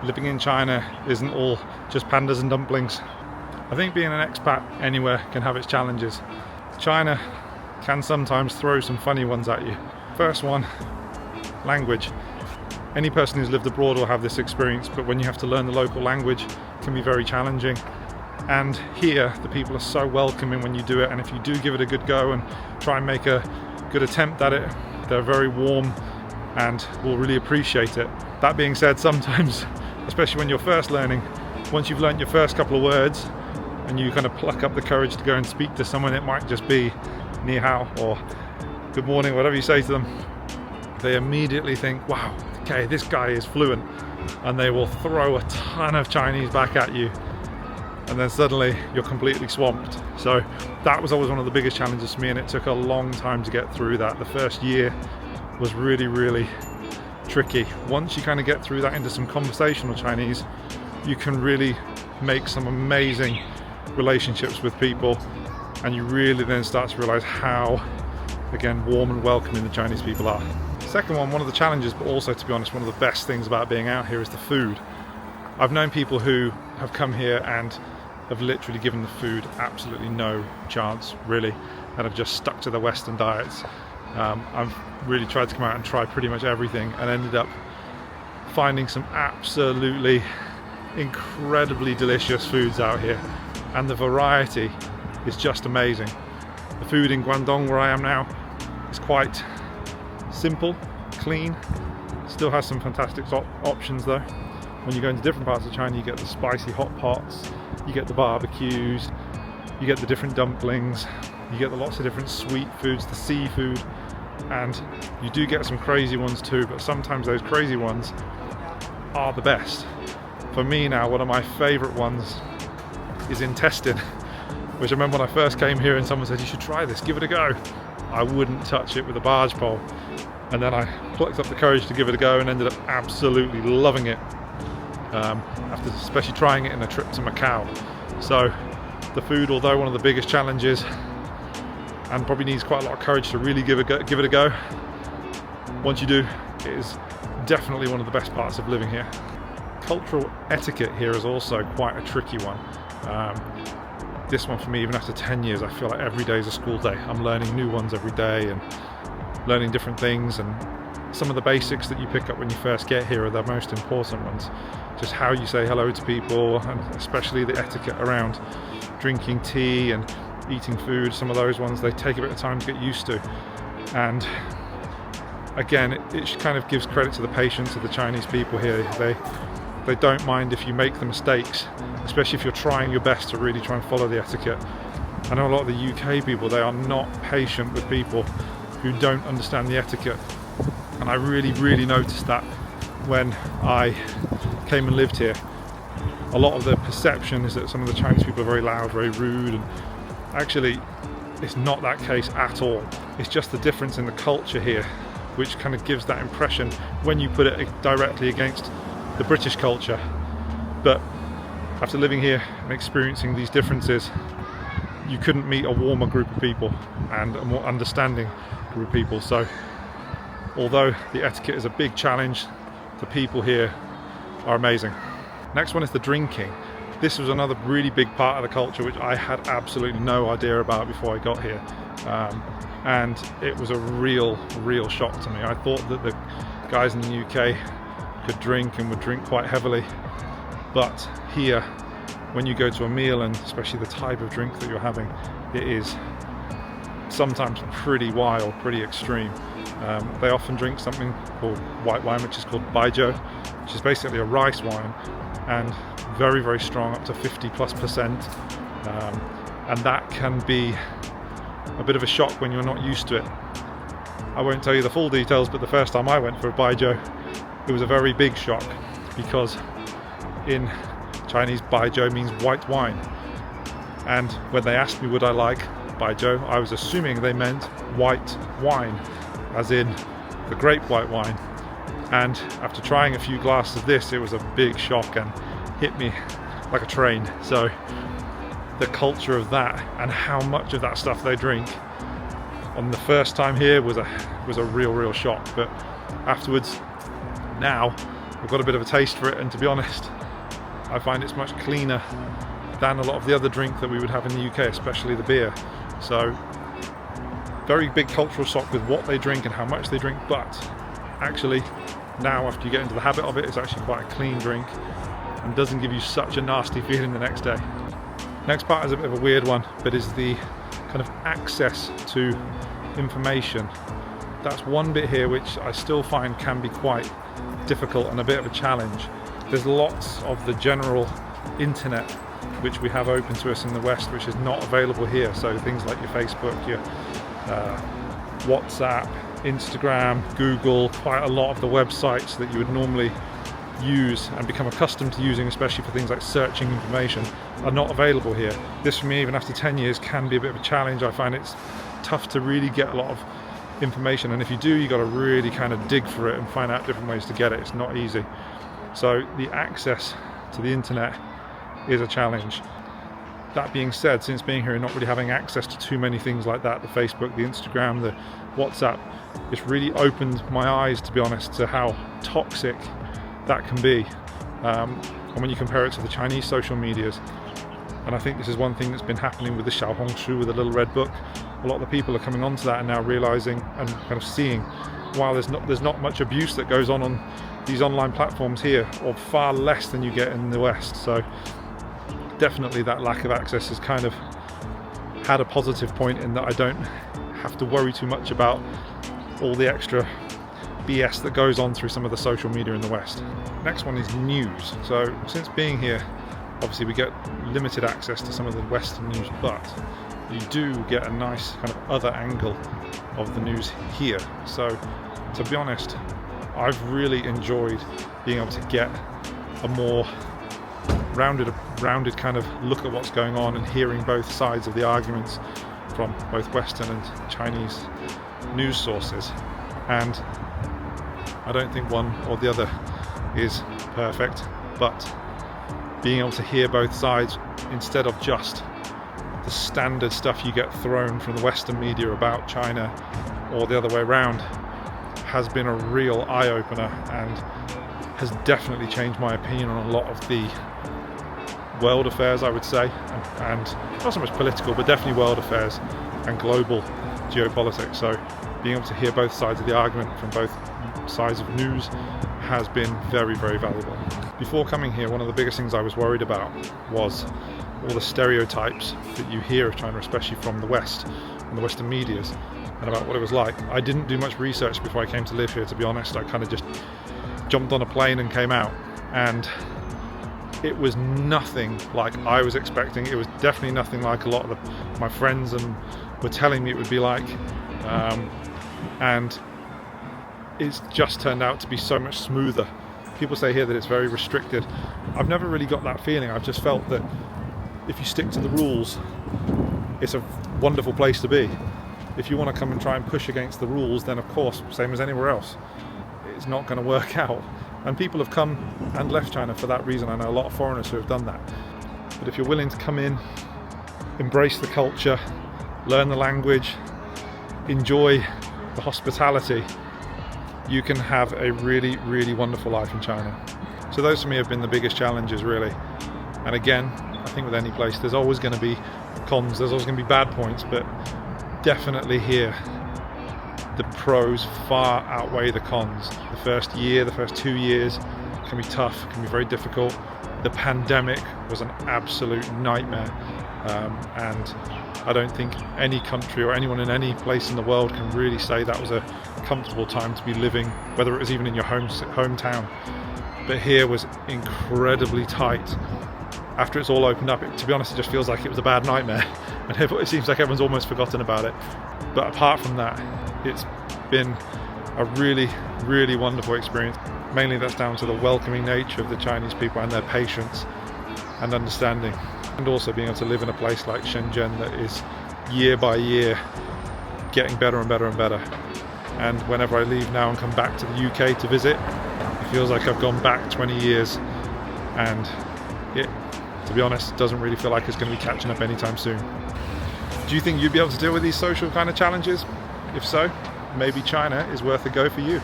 living in China isn't all just pandas and dumplings. I think being an expat anywhere can have its challenges. China can sometimes throw some funny ones at you. First one, language. Any person who's lived abroad will have this experience, but when you have to learn the local language, it can be very challenging. And here, the people are so welcoming when you do it, and if you do give it a good go and try and make a good attempt at it, they're very warm and will really appreciate it. That being said, sometimes, especially when you're first learning, once you've learned your first couple of words and you kind of pluck up the courage to go and speak to someone, it might just be ni hao or good morning, whatever you say to them, they immediately think, wow, okay, this guy is fluent, and they will throw a ton of Chinese back at you, and then suddenly you're completely swamped. So that was always one of the biggest challenges for me, and it took a long time to get through that. The first year was really tricky. Once you kind of get through that into some conversational Chinese, you can really make some amazing relationships with people, and you really then start to realize how, again, warm and welcoming the Chinese people are. Second one of the challenges, but also, to be honest, one of the best things about being out here is the food. I've known people who have come here and have literally given the food absolutely no chance, really, and have just stuck to their Western diets. I've really tried to come out and try pretty much everything, and ended up finding some absolutely incredibly delicious foods out here, and the variety is just amazing. The food in Guangdong, where I am now, is quite simple, clean, still has some fantastic options though. When you go into different parts of China, you get the spicy hot pots, you get the barbecues, you get the different dumplings, you get the lots of different sweet foods, the seafood, and you do get some crazy ones too, but sometimes those crazy ones are the best. For me now, one of my favourite ones is intestine, which I remember when I first came here and someone said, you should try this, give it a go. I wouldn't touch it with a barge pole, and then I plucked up the courage to give it a go and ended up absolutely loving it, after especially trying it in a trip to Macau. So the food, although one of the biggest challenges and probably needs quite a lot of courage to really give it a go, once you do, it is definitely one of the best parts of living here. Cultural etiquette here is also quite a tricky one. This one for me, even after 10 years, I feel like every day is a school day. I'm learning new ones every day and learning different things, and some of the basics that you pick up when you first get here are the most important ones. Just how you say hello to people, and especially the etiquette around drinking tea and eating food. Some of those ones, they take a bit of time to get used to. And again, it kind of gives credit to the patience of the Chinese people here. They don't mind if you make the mistakes, especially if you're trying your best to really try and follow the etiquette. I know a lot of the UK people, they are not patient with people who don't understand the etiquette. And I really noticed that when I came and lived here. A lot of the perception is that some of the Chinese people are very loud, very rude, and actually it's not that case at all. It's just the difference in the culture here which kind of gives that impression when you put it directly against the British culture. But after living here and experiencing these differences, you couldn't meet a warmer group of people and a more understanding group of people. So although the etiquette is a big challenge, the people here are amazing. Next one is the drinking. This was another really big part of the culture which I had absolutely no idea about before I got here. And it was a real shock to me. I thought that the guys in the UK could drink and would drink quite heavily, but here, when you go to a meal, and especially the type of drink that you're having, it is sometimes pretty wild, pretty extreme. They often drink something called white wine, which is called baijiu, which is basically a rice wine, and very strong, up to 50+%, and that can be a bit of a shock when you're not used to it. I won't tell you the full details, but the first time I went for a baijiu, it was a very big shock, because in Chinese, baijiu means white wine, and when they asked me would I like baijiu, I was assuming they meant white wine, as in the grape white wine. And after trying a few glasses of this, it was a big shock and hit me like a train. So the culture of that and how much of that stuff they drink on the first time here was a real shock. But afterwards, now I've got a bit of a taste for it, and to be honest, I find it's much cleaner than a lot of the other drink that we would have in the UK, especially the beer. So very big cultural shock with what they drink and how much they drink, but actually now after you get into the habit of it, it's actually quite a clean drink and doesn't give you such a nasty feeling the next day. Next part is a bit of a weird one, but is the kind of access to information. That's one bit here which I still find can be quite difficult and a bit of a challenge. There's lots of the general internet which we have open to us in the West which is not available here, so things like your Facebook, your WhatsApp, Instagram, Google, quite a lot of the websites that you would normally use and become accustomed to using, especially for things like searching information, are not available here. This for me, even after 10 years, can be a bit of a challenge. I find it's tough to really get a lot of information, and if you do, you got to really kind of dig for it and find out different ways to get it. It's not easy. So the access to the internet is a challenge. That being said, since being here and not really having access to too many things like that, the Facebook, the Instagram, the WhatsApp, it's really opened my eyes, to be honest, to how toxic that can be. And when you compare it to the Chinese social medias, and I think this is one thing that's been happening with the Xiaohongshu, with the Little Red Book. A lot of the people are coming onto that and now realizing and kind of seeing, while there's not much abuse that goes on these online platforms here, or far less than you get in the West. So definitely that lack of access has kind of had a positive point in that I don't have to worry too much about all the extra BS that goes on through some of the social media in the West. Next one is news. So since being here, obviously we get limited access to some of the Western news, but you do get a nice kind of other angle of the news here. So to be honest, I've really enjoyed being able to get a more rounded kind of look at what's going on and hearing both sides of the arguments from both Western and Chinese news sources. And I don't think one or the other is perfect, but being able to hear both sides instead of just the standard stuff you get thrown from the Western media about China or the other way around has been a real eye-opener and has definitely changed my opinion on a lot of the world affairs, I would say, and not so much political, but definitely world affairs and global geopolitics. So being able to hear both sides of the argument from both sides of news has been very, very valuable. Before coming here, one of the biggest things I was worried about was all the stereotypes that you hear of China, especially from the West and the Western medias, and about what it was like. I didn't do much research before I came to live here, to be honest. I kind of just jumped on a plane and came out, and it was nothing like I was expecting. It was definitely nothing like a lot of my friends were telling me it would be like, and it's just turned out to be so much smoother. People say here that it's very restricted. I've never really got that feeling. I've just felt that if you stick to the rules, it's a wonderful place to be. If you want to come and try and push against the rules, then of course, same as anywhere else, it's not going to work out. And people have come and left China for that reason. I know a lot of foreigners who have done that. But if you're willing to come in, embrace the culture, learn the language, enjoy the hospitality, you can have a really, really wonderful life in China. So those for me have been the biggest challenges, really. And again, I think with any place, there's always going to be cons, there's always going to be bad points, but definitely here, the pros far outweigh the cons. The first year, the first 2 years can be tough, can be very difficult. The pandemic was an absolute nightmare. And I don't think any country or anyone in any place in the world can really say that was a comfortable time to be living, whether it was even in your hometown. But here was incredibly tight. After it's all opened up, to be honest, it just feels like it was a bad nightmare, and it seems like everyone's almost forgotten about it. But apart from that, it's been a really, really wonderful experience. Mainly that's down to the welcoming nature of the Chinese people and their patience and understanding, and also being able to live in a place like Shenzhen that is year by year getting better and better and better. And whenever I leave now and come back to the UK to visit, it feels like I've gone back 20 years, and it, to be honest, doesn't really feel like it's going to be catching up anytime soon. Do you think you'd be able to deal with these social kind of challenges? If so, maybe China is worth a go for you.